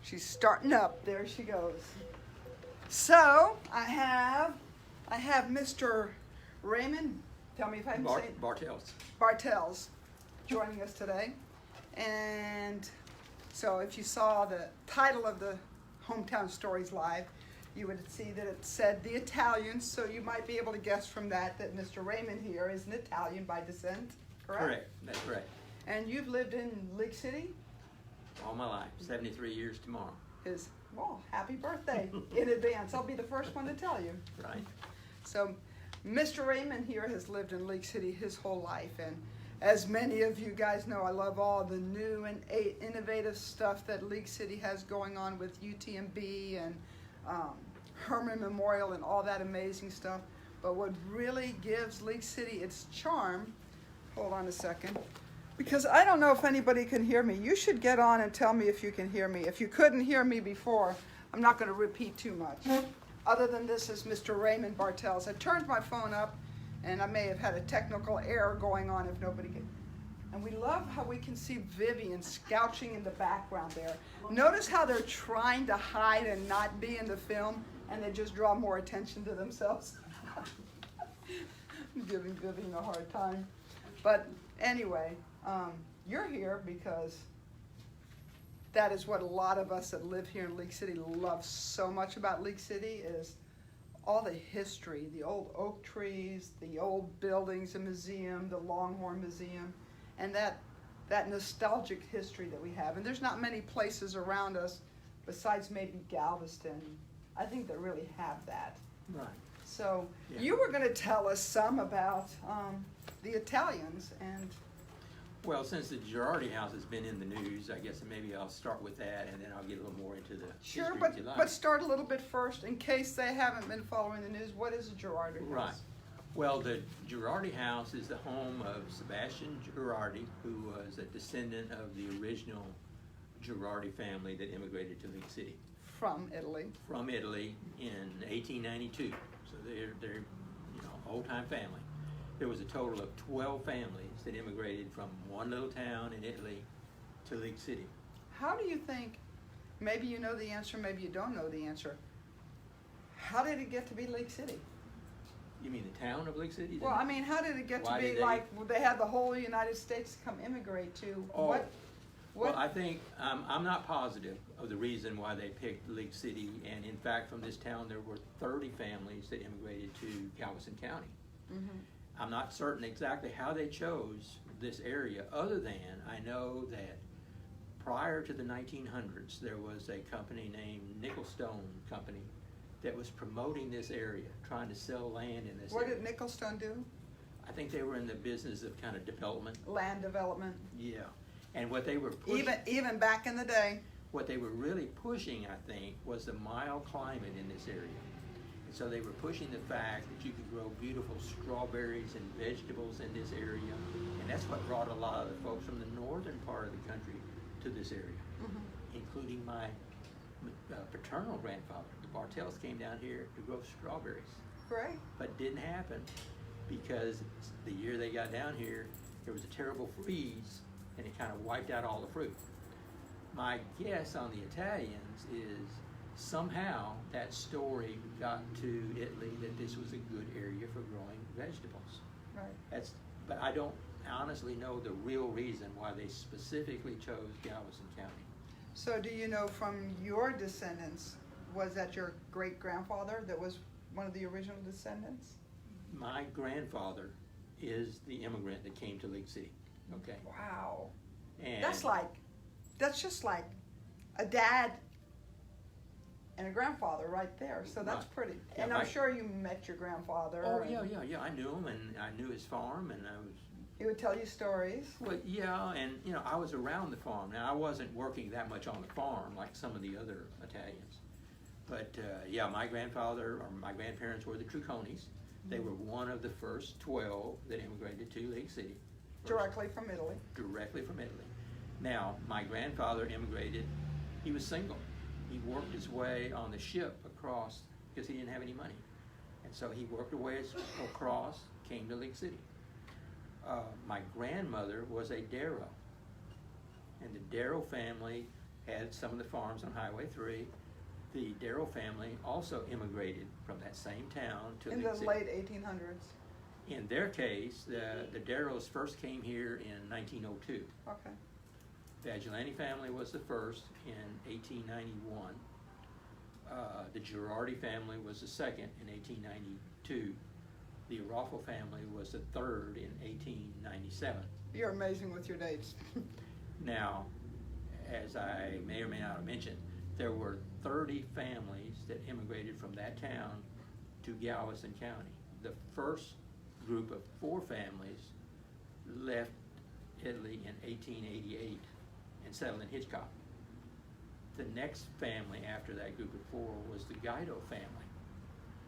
She's starting up. There she goes. So I have Mr. Raymond. Tell me if I'm saying Bartels. Bartels joining us today. And so if you saw the title of the Hometown Stories Live, you would see that it said The Italians, so you might be able to guess from that Mr. Raymond here is an Italian by descent, correct? Correct, that's correct. And you've lived in League City? All my life, 73 years tomorrow. Well, happy birthday in advance. I'll be the first one to tell you. Right. So Mr. Raymond here has lived in League City his whole life, and as many of you guys know, I love all the new and innovative stuff that League City has going on with UTMB and Herman Memorial and all that amazing stuff. But what really gives League City its charm, hold on a second, because I don't know if anybody can hear me. You should get on and tell me if you can hear me. If you couldn't hear me before, I'm not going to repeat too much. Other than this is Mr. Raymond Bartels. I turned my phone up, and I may have had a technical error going on if nobody could. And we love how we can see Vivian scouching in the background there. Notice how they're trying to hide and not be in the film, and they just draw more attention to themselves. I'm giving Vivian a hard time. But anyway, you're here because that is what a lot of us that live here in League City love so much about League City is all the history, the old oak trees, the old buildings, the museum, the Longhorn Museum, and that nostalgic history that we have. And there's not many places around us besides maybe Galveston, I think that really have that. Right. So Yeah. you were going to tell us some about the Italians and Well, since the Girardi house has been in the news, I guess maybe I'll start with that, and then I'll get a little more into the sure, history but if you like. but start a little bit first in case they haven't been following the news. What is a Girardi house? Right. Well, the Girardi house is the home of Sebastian Girardi, who was a descendant of the original Girardi family that immigrated to League City. From Italy. From Italy in 1892. So they're old-time family. There was a total of 12 families that immigrated from one little town in Italy to League City. How do you think, maybe you know the answer, maybe you don't know the answer, how did it get to be League City? You mean the town of League City? Well, I mean, how did it get Why to be did they- like, they had the whole United States come immigrate to? Oh, What? Well, I think, I'm not positive of the reason why they picked League City, and in fact, from this town, there were 30 families that immigrated to Galveston County. Mhm. I'm not certain exactly how they chose this area, other than I know that prior to the 1900s, there was a company named Nicholstone Company that was promoting this area, trying to sell land in this What area. did Nicholstone do? I think they were in the business of kind of development. Land development. Yeah. And what they were pushing, Even back in the day. what they were really pushing, I think, was the mild climate in this area. And so they were pushing the fact that you could grow beautiful strawberries and vegetables in this area. And that's what brought a lot of the folks from the northern part of the country to this area, including my paternal grandfather. The Bartels came down here to grow strawberries. Great. But it didn't happen because the year they got down here, there was a terrible freeze and it kind of wiped out all the fruit. My guess on the Italians is somehow that story got to Italy that this was a good area for growing vegetables. Right. But I don't honestly know the real reason why they specifically chose Galveston County. So do you know from your descendants, was that your great-grandfather that was one of the original descendants? My grandfather is the immigrant that came to League City. Okay. Wow. And That's just like a dad and a grandfather right there. So that's Right. pretty. Yeah, And I'm my- sure you met your grandfather. Oh, and yeah. I knew him, and I knew his farm, and I was. He would tell you stories. Well, yeah, and I was around the farm. Now I wasn't working that much on the farm like some of the other Italians, but yeah, my grandfather or my grandparents were the Truconis. They were one of the first 12 that immigrated to League City. Directly from Italy. Directly from Italy. Now, my grandfather immigrated. He was single. He worked his way on the ship across because he didn't have any money, and so he worked away across, came to League City. My grandmother was a Darrow, and the Darrow family had some of the farms on Highway 3. The Darrow family also immigrated from that same town to In League the City. late 1800s. In their case, the Darrows first came here in 1902. Okay. The Agilani family was the first in 1891. The Girardi family was the second in 1892. The Raffle family was the third in 1897. You're amazing with your dates. Now, as I may or may not have mentioned, there were 30 families that immigrated from that town to Galveston County. The first group of 4 families left Italy in 1888 and settled in Hitchcock. The next family after that group of 4 was the Guido family.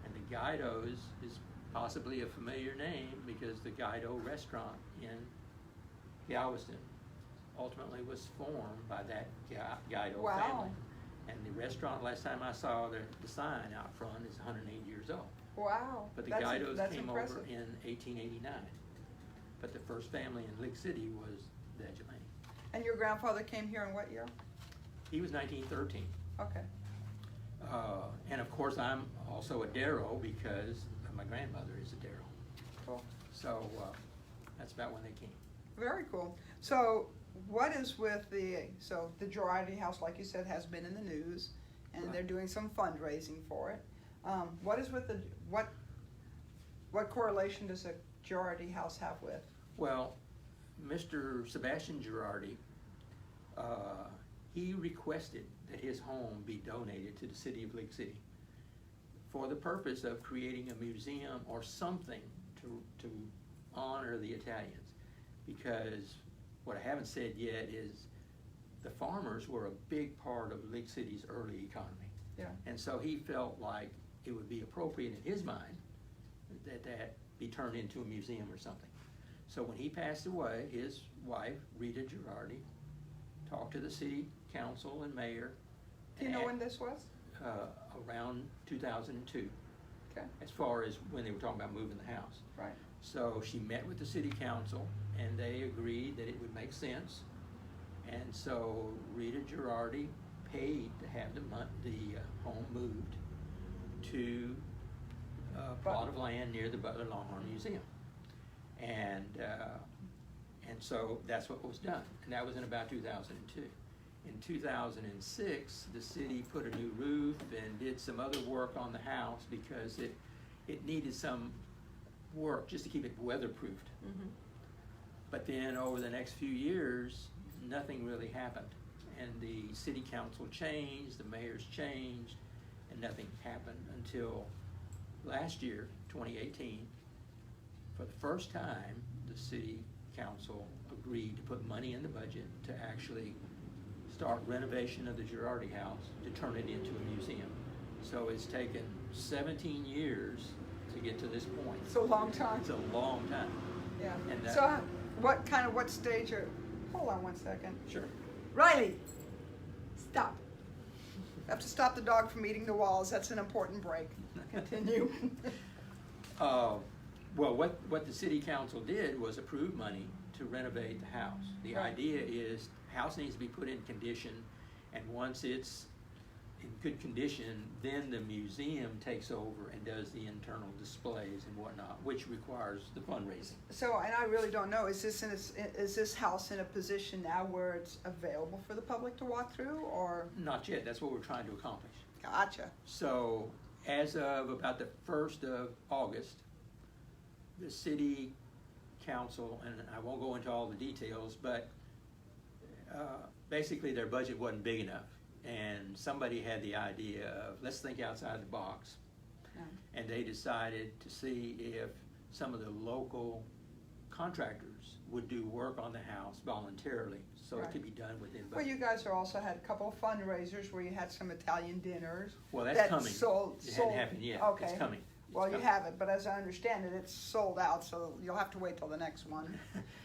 And the Guidos is possibly a familiar name because the Guido restaurant in Galveston ultimately was formed by that Guido Wow. family. And the restaurant, last time I saw the sign out front, is 108 years old. Wow. But the that's Guidos came impressive. over in 1889. But the first family in League City was the Agilani. And your grandfather came here in what year? He was 1913. Okay. And of course, I'm also a Darrow because my grandmother is a Darrow. Cool. So that's about when they came. Very cool. So what is with the Girardi house, like you said, has been in the news, and Right. they're doing some fundraising for it. What is with what correlation does the Girardi house have with? Well, Mr. Sebastian Girardi, he requested that his home be donated to the city of League City for the purpose of creating a museum or something to honor the Italians. Because what I haven't said yet is the farmers were a big part of League City's early economy. Yeah. And so he felt like it would be appropriate in his mind that be turned into a museum or something. So when he passed away, his wife, Rita Girardi, talked to the city council and mayor. Do you know when this was? Around 2002, Okay. as far as when they were talking about moving the house. Right. So she met with the city council and they agreed that it would make sense. And so Rita Girardi paid to have the home moved to a plot of land near the Butler Longhorn Museum. And so that's what was done. And that was in about 2002. In 2006, the city put a new roof and did some other work on the house because it needed some work just to keep it weatherproofed. Mm-hmm. But then over the next few years, nothing really happened. And the city council changed, the mayors changed, and nothing happened until last year, 2018. For the first time, the city council agreed to put money in the budget to actually start renovation of the Girardi house to turn it into a museum. So it's taken 17 years to get to this point. It's a long time. It's a long time. Yeah. And that- So what stage are, hold on one second. Sure. Riley, stop. I have to stop the dog from eating the walls. That's an important break. Continue. Well, what the city council did was approve money to renovate the house. The Right. idea is house needs to be put in condition, and once it's in good condition, then the museum takes over and does the internal displays and whatnot, which requires the fundraising. So, and I really don't know, is this house in a position now where it's available for the public to walk through, or? Not yet, that's what we're trying to accomplish. Gotcha. So, as of about the 1st of August, the city council, and I won't go into all the details, but basically their budget wasn't big enough. And somebody had the idea of, let's think outside the box. Yeah. And they decided to see if some of the local contractors would do work on the house voluntarily, so Right. it could be done within budget. Well, you guys are also had a couple of fundraisers where you had some Italian dinners. Well, that's that coming. Sold, It sold. hadn't happened yet. Okay. It's coming. It's Well, you coming. have it, but as I understand it, it's sold out, so you'll have to wait till the next one.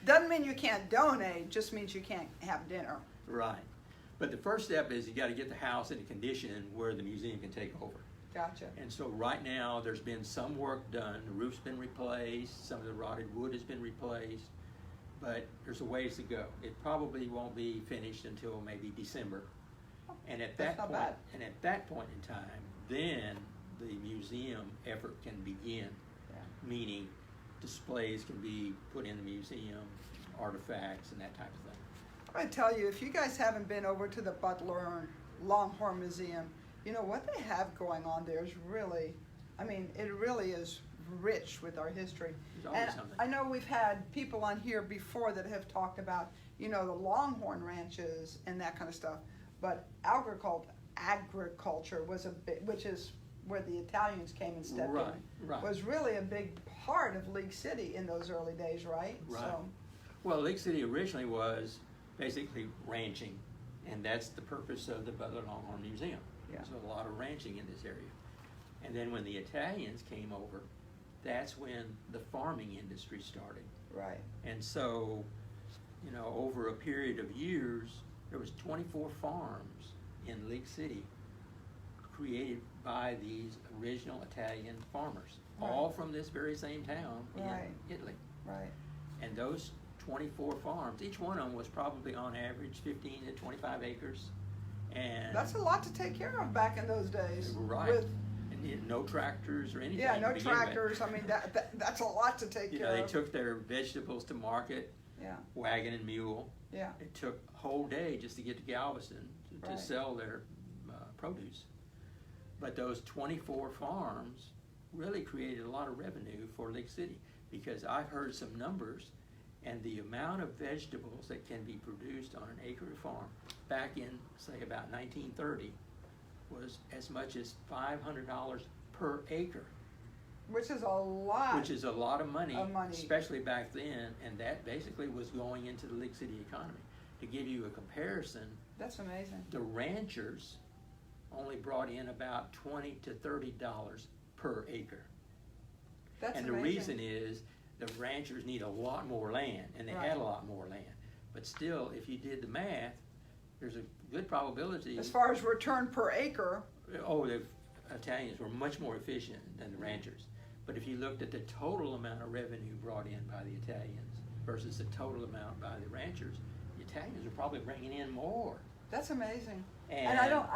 Doesn't mean you can't donate, just means you can't have dinner. Right. But the first step is you got to get the house in a condition where the museum can take over. Gotcha. And so right now, there's been some work done. The roof's been replaced, some of the rotted wood has been replaced, but there's a ways to go. It probably won't be finished until maybe December. And at That's that not point, bad. and at that point in time, then the museum effort can begin. Yeah. Meaning, displays can be put in the museum, artifacts and that type of thing. I tell you, if you guys haven't been over to the Butler or Longhorn Museum, you know what they have going on there is really, I mean, it really is rich with our history. There's always And something. I know we've had people on here before that have talked about, you know, the Longhorn ranches and that kind of stuff. But agriculture was a big, which is where the Italians came and stepped Right, in, right. was really a big part of League City in those early days, right? Right. So, Well, Lake City originally was basically ranching, and that's the purpose of the Butler Longhorn Museum. Yeah. There's a lot of ranching in this area. And then when the Italians came over, that's when the farming industry started. right. And so, you know, over a period of years, there was 24 farms in Lake City created by these original Italian farmers, Right. all from this very same town Right. in Italy. Right. And those 24 farms, each one of them was probably on average 15 to 25 acres. And That's a lot to take care of back in those days. right. With, And no tractors or anything. yeah, to no begin with. tractors. I mean, that's a lot to take You care know, they of. took their vegetables to market, Yeah, wagon and mule. yeah, It took a whole day just to get to Galveston to Right. sell their produce. But those 24 farms really created a lot of revenue for Lake City, because I've heard some numbers, and the amount of vegetables that can be produced on an acre farm back in, say, about 1930 was as much as $500 per acre, which is a lot. which is a lot of money, Of money. especially back then, and that basically was going into the Lake City economy. To give you a comparison, That's amazing. the ranchers only brought in about $20 to $30 per acre. That's And amazing. the reason is the ranchers need a lot more land, and they Right. had a lot more land. But still, if you did the math, there's a good probability. As far as return per acre, Oh, the Italians were much more efficient than the ranchers. But if you looked at the total amount of revenue brought in by the Italians versus the total amount by the ranchers, the Italians were probably bringing in more. that's amazing. And I don't,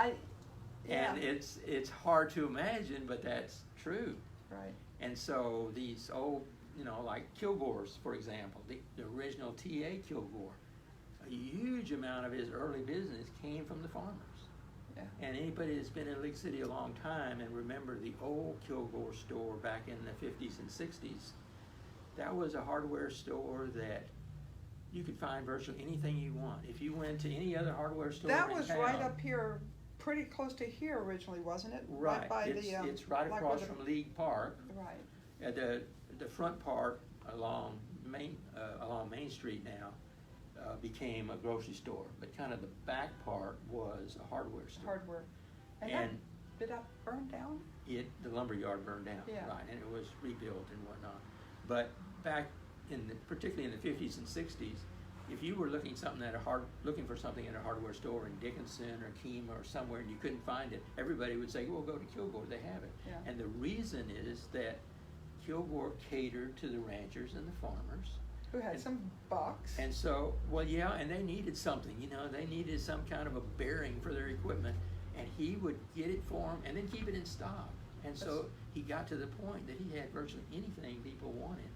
yeah, And it's hard to imagine, but that's true. right. And so these old, you know, like Kilgore's, for example, the original T.A. Kilgore, a huge amount of his early business came from the farmers. Yeah. And anybody that's been in Lake City a long time and remember the old Kilgore store back in the 50s and 60s, that was a hardware store that you could find virtually anything you want. If you went to any other hardware store That in was town, right up here, pretty close to here originally, wasn't it? right, by it's, the, it's right like across where the- from League Park. Right. At the front part along Main Street now became a grocery store, but kind of the back part was a hardware store. Hardware. And And did that burn down? the lumber yard burned down, Yeah. right, and it was rebuilt and whatnot. But back particularly in the 50s and 60s, if you were looking for something at a hardware store in Dickinson or Kemah or somewhere and you couldn't find it, everybody would say, "Well, go to Kilgore, they have it." Yeah. And the reason is that Kilgore catered to the ranchers and the farmers. Who had And- some bucks. And so, well, yeah, and they needed something, you know, they needed some kind of a bearing for their equipment, and he would get it for them and then keep it in stock. And so he got to the point that he had virtually anything people wanted.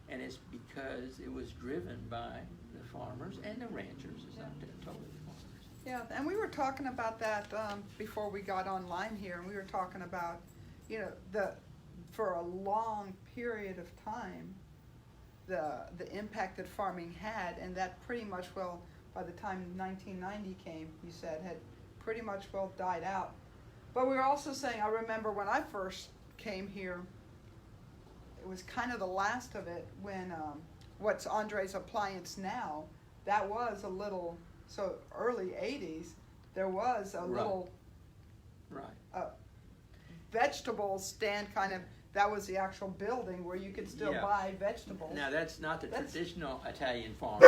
And it's because it was driven by the farmers and the ranchers, it's not totally the farmers. Yeah, and we were talking about that before we got online here, and we were talking about, you know, for a long period of time, the impact that farming had, and that pretty much, well, by the time 1990 came, you said, had pretty much well died out. But we were also saying, I remember when I first came here, it was kind of the last of it when what's Andre's Appliance now, that was a little, so early 80s, there was a Right. little Right. vegetable stand kind of, that was the actual building where you could still Yeah. buy vegetables. Now, that's not the That's- traditional Italian farm,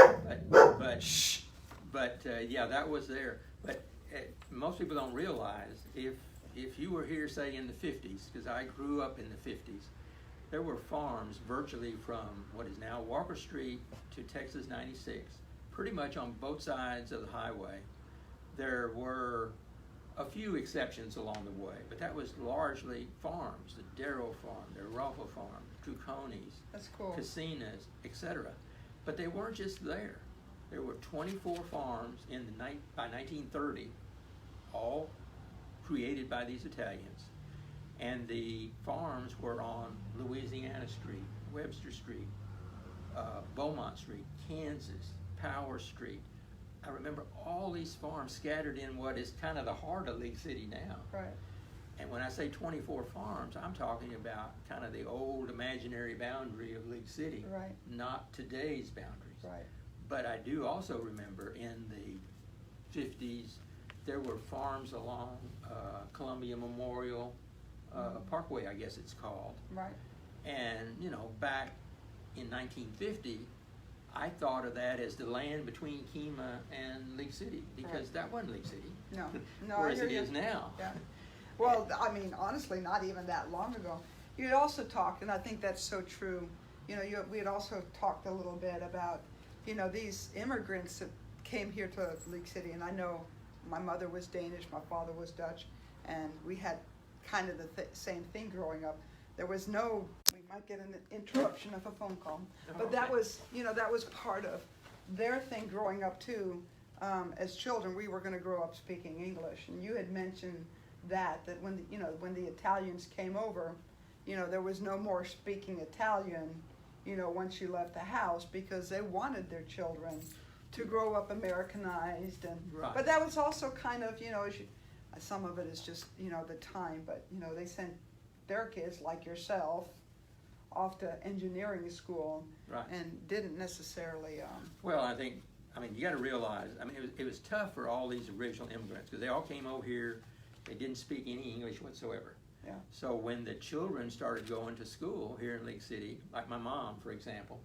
but yeah, that was there. But most people don't realize, if you were here, say, in the 50s, because I grew up in the 50s, there were farms virtually from what is now Walker Street to Texas 96, pretty much on both sides of the highway, there were a few exceptions along the way, but that was largely farms, the Darrow Farm, the Ruffle Farm, Truconis, That's cool. Casinas, etc. But they weren't just there. There were 24 farms by 1930, all created by these Italians. And the farms were on Louisiana Street, Webster Street, Beaumont Street, Kansas, Power Street. I remember all these farms scattered in what is kind of the heart of League City now. Right. And when I say 24 farms, I'm talking about kind of the old imaginary boundary of League City, Right. not today's boundaries. Right. But I do also remember in the 50s, there were farms along Columbia Memorial Parkway, I guess it's called. Right. And, you know, back in 1950, I thought of that as the land between Kemah and League City, because Right. that wasn't League City. No. No, I Whereas hear it you. is now. Yeah. Well, I mean, honestly, not even that long ago. You had also talked, and I think that's so true. You know, we had also talked a little bit about, you know, these immigrants that came here to League City, and I know my mother was Danish, my father was Dutch, and we had kind of the same thing growing up. There was no, we might get an interruption of a phone call, but that was, you know, that was part of their thing growing up too. As children, we were going to grow up speaking English, and you had mentioned that when the, you know, when the Italians came over, you know, there was no more speaking Italian, you know, once you left the house, because they wanted their children to grow up Americanized, and Right. but that was also kind of, you know, some of it is just, you know, the time, but you know, they sent their kids like yourself off to engineering school, Right. and didn't necessarily Well, I mean, you got to realize, I mean, it was tough for all these original immigrants, because they all came over here, they didn't speak any English whatsoever. Yeah. So when the children started going to school here in League City, like my mom, for example,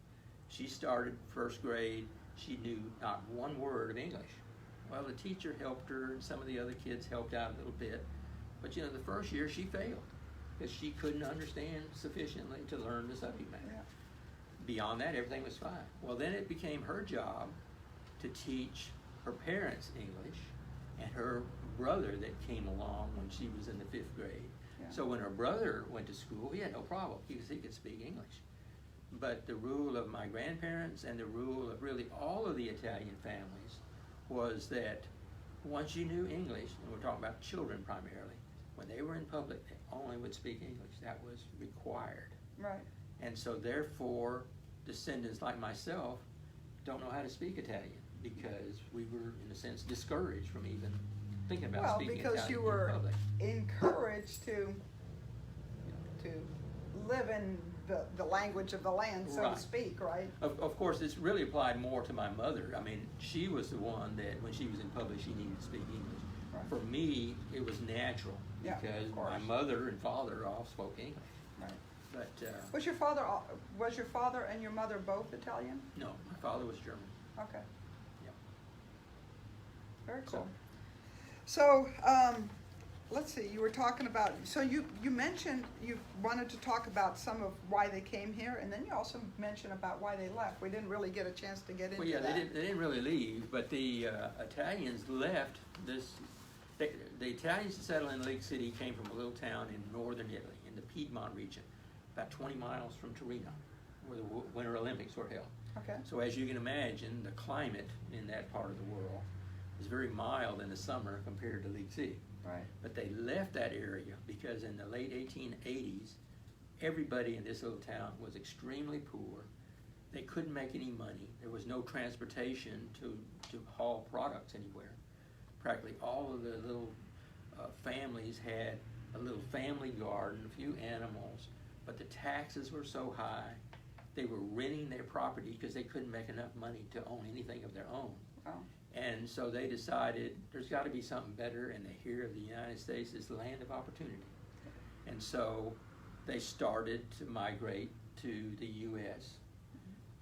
she started first grade, she knew not one word of English. Well, the teacher helped her, and some of the other kids helped out a little bit, but you know, the first year she failed, because she couldn't understand sufficiently to learn the subject matter. Yeah. Beyond that, everything was fine. Well, then it became her job to teach her parents English, and her brother that came along when she was in the 5th grade. Yeah. So when her brother went to school, he had no problem, because he could speak English. But the rule of my grandparents and the rule of really all of the Italian families was that once you knew English, and we're talking about children primarily, when they were in public, they only would speak English. That was required. Right. And so therefore, descendants like myself don't know how to speak Italian, because we were, in a sense, discouraged from even thinking about Well, speaking because Italian you were in public. encouraged to live in the language of the land, so Right. to speak, right? Of course, this really applied more to my mother. I mean, she was the one that, when she was in public, she needed to speak English. Right. For me, it was natural, Yeah, because of course. my mother and father all spoke English. Right. But Was your father and your mother both Italian? no, my father was German. Okay. Yeah. Very So- cool. So, let's see, you were talking about, so you mentioned you wanted to talk about some of why they came here, and then you also mentioned about why they left. We didn't really get a chance to get into Well, yeah, that. they didn't really leave, but the Italians left this. The Italians that settled in Lake City came from a little town in northern Italy, in the Piedmont region, about 20 miles from Torino, where the Winter Olympics were held. Okay. So as you can imagine, the climate in that part of the world is very mild in the summer compared to Lake City. Right. But they left that area because in the late 1880s, everybody in this little town was extremely poor. They couldn't make any money. There was no transportation to haul products anywhere. Practically all of the little families had a little family garden, a few animals, but the taxes were so high. They were renting their property because they couldn't make enough money to own anything of their own. Wow. And so they decided there's got to be something better, and they hear of the United States as the land of opportunity. And so they started to migrate to the U.S.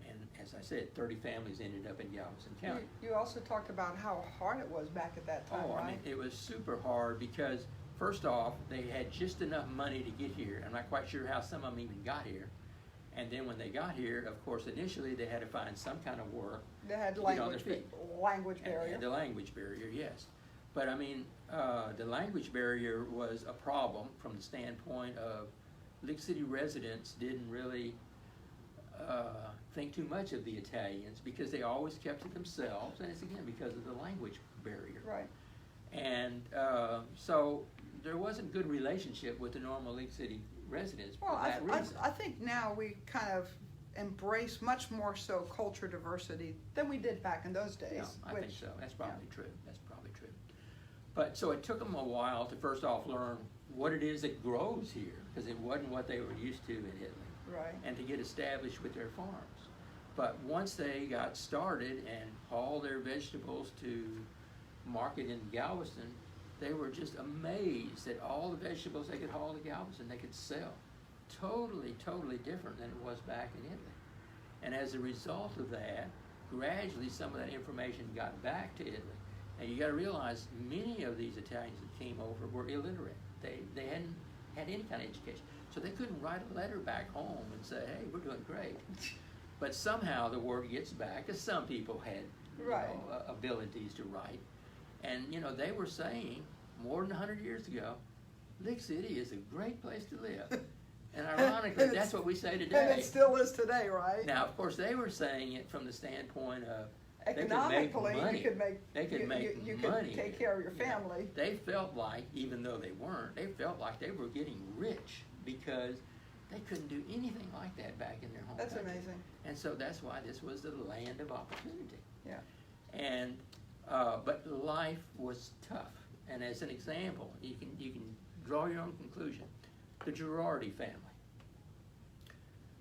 And as I said, 30 families ended up in Galveston County. You also talked about how hard it was back at that time, Oh, right? I mean, it was super hard because, first off, they had just enough money to get here. I'm not quite sure how some of them even got here. And then when they got here, of course, initially they had to find some kind of work. They had to get on their language feet. language And barrier. the language barrier, yes. But I mean, the language barrier was a problem from the standpoint of League City residents didn't really think too much of the Italians because they always kept it themselves, and it's again because of the language barrier. Right. And so there wasn't good relationship with the normal League City residents for Well, that reason. I think now we kind of embrace much more so culture diversity than we did back in those days. Yeah, I think which- so. That's probably true. That's probably true. But so it took them a while to first off learn what it is that grows here, because it wasn't what they were used to in Italy, Right. and to get established with their farms. But once they got started and hauled their vegetables to market in Galveston, they were just amazed at all the vegetables they could haul to Galveston they could sell. Totally, totally different than it was back in Italy. And as a result of that, gradually some of that information got back to Italy. And you got to realize many of these Italians that came over were illiterate. They hadn't had any kind of education. So they couldn't write a letter back home and say, hey, we're doing great. But somehow the word gets back, because some people had Right. abilities to write. And, they were saying more than 100 years ago, League City is a great place to live. And ironically, that's what we say today. And it still is today, right? Now, of course, they were saying it from the standpoint of Economically, money. you could make They could make you money. could take care of your family. They felt like, even though they weren't, they felt like they were getting rich because they couldn't do anything like that back in their home That's country. amazing. And so that's why this was the land of opportunity. Yeah. And but life was tough. And as an example, you can draw your own conclusion. The Girardi family.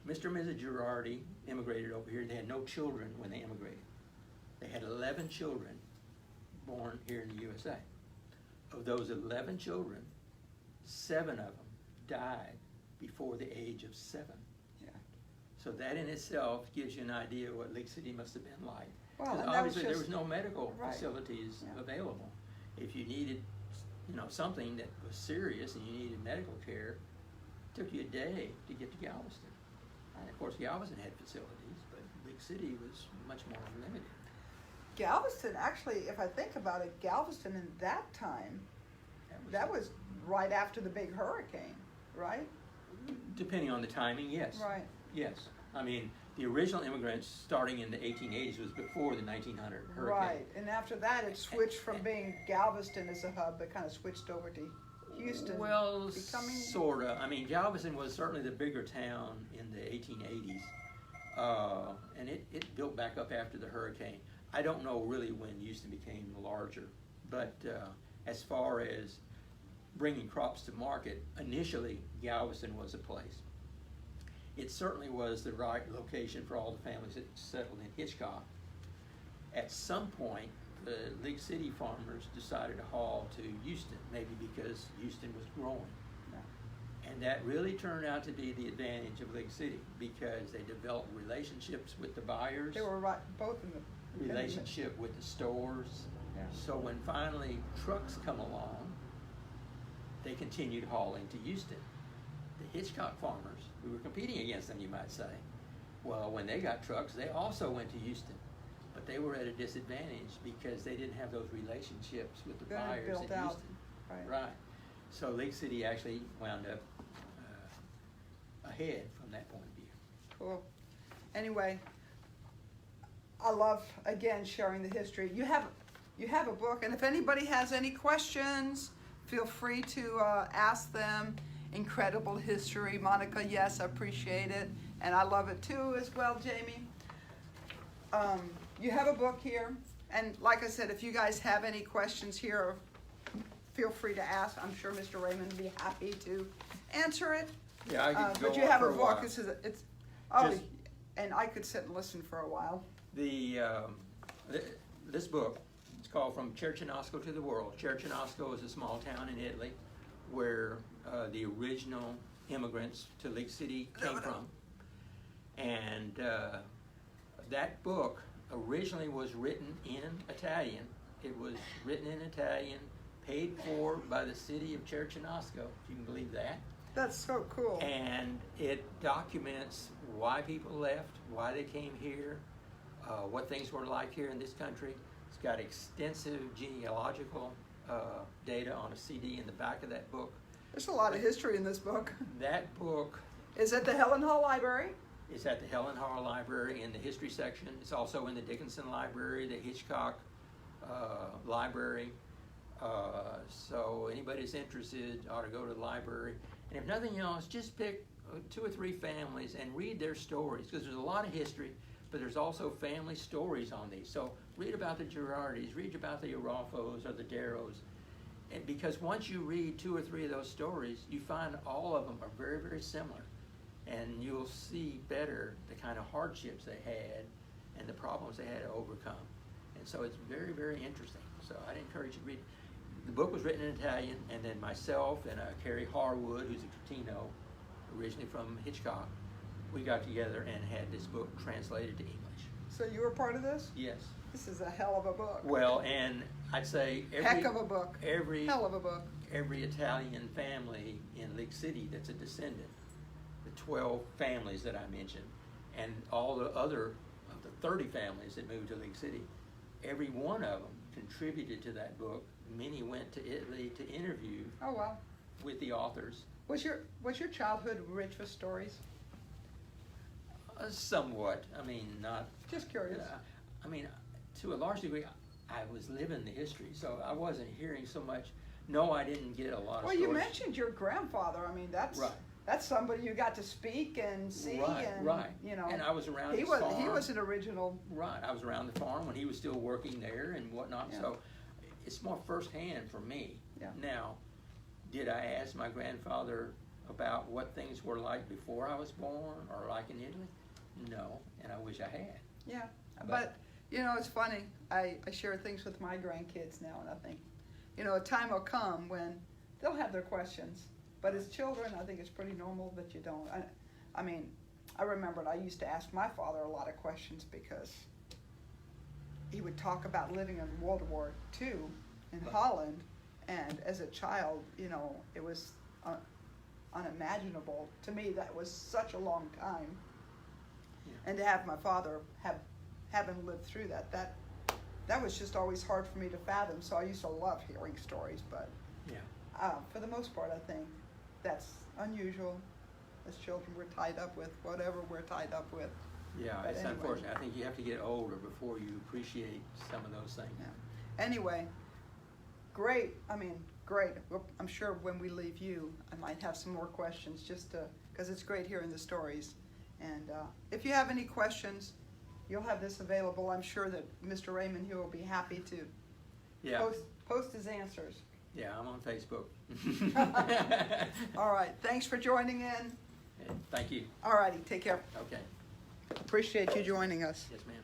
Mr. and Mrs. Girardi immigrated over here. They had no children when they immigrated. They had 11 children born here in the USA. Of those 11 children, 7 of them died before the age of 7. Yeah. So that in itself gives you an idea of what League City must have been like. Well, 'Cause and that was obviously there just- was no medical right. facilities Yeah. available. If you needed, something that was serious and you needed medical care, it took you a day to get to Galveston. And of course, Galveston had facilities, but League City was much more limited. Galveston, actually, if I think about it, Galveston in that time, that was right after the big hurricane, right? Depending on the timing, yes. Right. Yes. I mean, the original immigrants starting in the 1880s was before the 1900 hurricane. Right, and after that, it switched from being Galveston as a hub, it kind of switched over to Houston. Well, becoming sorta. I mean, Galveston was certainly the bigger town in the 1880s, and it built back up after the hurricane. I don't know really when Houston became larger, but as far as bringing crops to market, initially Galveston was a place. It certainly was the right location for all the families that settled in Hitchcock. At some point, the League City farmers decided to haul to Houston, maybe because Houston was growing. And that really turned out to be the advantage of League City because they developed relationships with the buyers, They were right, both in the relationship with the stores. Yeah. So when finally trucks come along, they continued hauling to Houston. The Hitchcock farmers, we were competing against them, you might say. Well, when they got trucks, they also went to Houston. But they were at a disadvantage because they didn't have those relationships with the They hadn't buyers in built out, Houston. right. Right. So League City actually wound up ahead from that point of view. Cool. Anyway, I love, again, sharing the history. You have a book, and if anybody has any questions, feel free to ask them. Incredible history. Monica, yes, I appreciate it. And I love it too as well, Jamie. You have a book here. And like I said, if you guys have any questions here, feel free to ask. I'm sure Mr. Raymond would be happy to answer it. Yeah, I could go But you on have for a a book. while. It's Just- and I could sit and listen for a while. This book, it's called From Cercinosco to the World. Cercinosco is a small town in Italy where the original immigrants to League City came from. And that book originally was written in Italian. It was written in Italian, paid for by the city of Cercinosco, if you can believe that. That's so cool. And it documents why people left, why they came here, what things were like here in this country. It's got extensive genealogical data on a CD in the back of that book. There's a lot of history in this book. That book Is at the Helen Hall Library? is at the Helen Hall Library in the history section. It's also in the Dickinson Library, the Hitchcock Library. So anybody that's interested ought to go to the library. And if nothing else, just pick 2 or 3 families and read their stories, because there's a lot of history, but there's also family stories on these. So read about the Girardis, read about the Arolfos or the Darrows. And because once you read 2 or 3 of those stories, you find all of them are very, very similar. And you'll see better the kind of hardships they had and the problems they had to overcome. And so it's very, very interesting. So I'd encourage you to read. The book was written in Italian, and then myself and Carrie Harwood, who's a Catino, originally from Hitchcock, we got together and had this book translated to English. So you were part of this? Yes. This is a hell of a book. Well, and I'd say Heck of a book. Hell of a book. Every Italian family in League City that's a descendant, the 12 families that I mentioned, and all the other of the 30 families that moved to League City, every one of them contributed to that book. Many went to Italy to interview Oh wow. with the authors. Was your childhood rich with stories? Somewhat. I mean, not. Just curious. I mean, to a large degree, I was living the history, so I wasn't hearing so much. No, I didn't get a lot of Well, stories. you mentioned your grandfather. I mean, that's Right. that's somebody you got to speak and see, Right, and right. you know. And I was around he his was farm. he was an original. Right, I was around the farm when he was still working there and whatnot, Yeah. so it's more firsthand for me. Yeah. Now, did I ask my grandfather about what things were like before I was born or like in Italy? No, and I wish I had. Yeah, but you know, it's funny. I share things with my grandkids now, and I think, you know, a time will come when they'll have their questions. But as children, I think it's pretty normal that you don't. I mean, I remembered I used to ask my father a lot of questions because he would talk about living in World War II in Holland, and as a child, you know, it was unimaginable to me. That was such a long time. Yeah. And to have my father having lived through that was just always hard for me to fathom. So I used to love hearing stories, but Yeah. for the most part, I think that's unusual. As children, we're tied up with whatever we're tied up with. Yeah, But it's anyway. unfortunate. I think you have to get older before you appreciate some of those things. Yeah. Anyway, great. I mean, great. Well, I'm sure when we leave you, I might have some more questions just because it's great hearing the stories. And if you have any questions, you'll have this available. I'm sure that Mr. Raymond here will be happy to Yeah, post his answers. yeah, I'm on Facebook. All right. Thanks for joining in. Thank you. All righty. Take care. Okay, Appreciate you joining us. yes ma'am.